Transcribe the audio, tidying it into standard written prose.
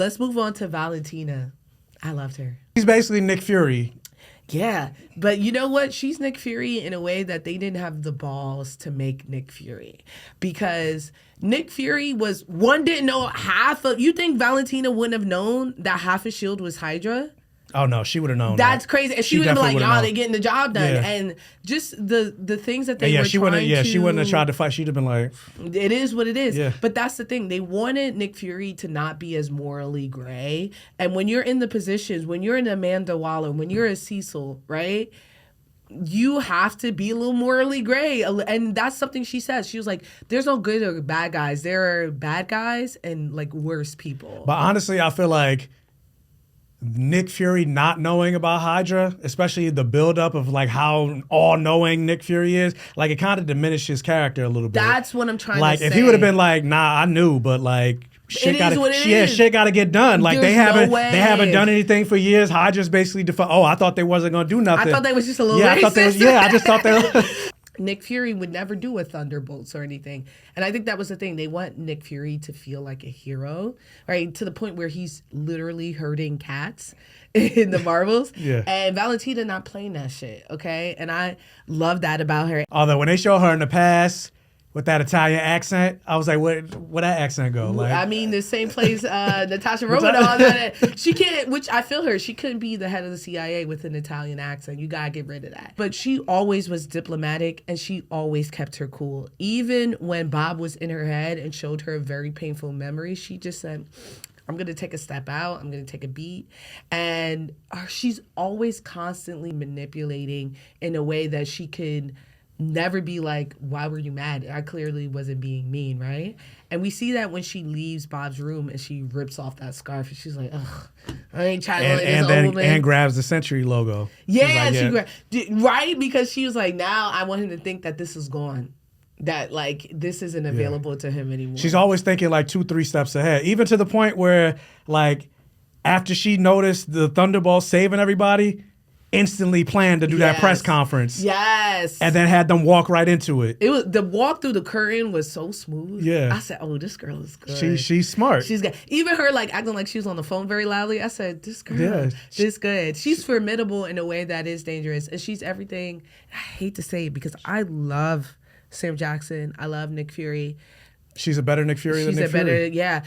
let's move on to Valentina. I loved her. He's basically Nick Fury. Yeah, but you know what? She's Nick Fury in a way that they didn't have the balls to make Nick Fury, because Nick Fury didn't know half of. You think Valentina wouldn't have known that half of Shield was Hydra? Oh no, she would have known. That's crazy. And she would have been like, "Y'all, they getting the job done." Yeah. And just the things that they were she trying wouldn't. Yeah, to, she wouldn't have tried to fight. She'd have been like, it is what it is. Yeah. But that's the thing. They wanted Nick Fury to not be as morally gray. And when you're in the positions, when you're an Amanda Waller, when you're a Cecil, right? You have to be a little morally gray. And that's something she says. She was like, there's no good or bad guys. There are bad guys and like worse people. But honestly, I feel like Nick Fury not knowing about Hydra, especially the buildup of like how all-knowing Nick Fury is, like it kind of diminished his character a little bit. That's what I'm trying to say. Like if he would have been like, nah, I knew, but like shit got to get done. Like they haven't done anything for years. Hydra's basically I thought they wasn't gonna do nothing. I thought they was just a little racist. I just thought they were Nick Fury would never do a Thunderbolts or anything. And I think that was the thing. They want Nick Fury to feel like a hero, right? To the point where he's literally herding cats in the Marvels. Yeah. And Valentina not playing that shit, okay? And I love that about her. Although when they show her in the past with that Italian accent, I was like, where that accent go? Like, I mean, the same place Natasha Romanoff. She can't, which I feel her. She couldn't be the head of the CIA with an Italian accent. You gotta get rid of that. But she always was diplomatic and she always kept her cool. Even when Bob was in her head and showed her a very painful memory, she just said, I'm going to take a step out. I'm going to take a beat. And she's always constantly manipulating in a way that she could never be like, why were you mad? I clearly wasn't being mean, right? And we see that when she leaves Bob's room and she rips off that scarf and she's like, ugh, I ain't trying to let this old woman. And grabs the Century logo. Yeah, right? Because she was like, now I want him to think that this is gone. That like this isn't available to him anymore. She's always thinking like 2-3 steps ahead. Even to the point where like after she noticed the Thunderbolts saving everybody, instantly planned to do that press conference. Yes. And then had them walk right into it. It was the walk through the curtain was so smooth. Yeah. I said, oh, this girl is good. She's smart. She's good. Even her like acting like she was on the phone very loudly. I said, this girl is good. She's formidable in a way that is dangerous. And she's everything. I hate to say it because I love Sam Jackson. I love Nick Fury. She's a better Nick Fury than Nick Fury. Yeah.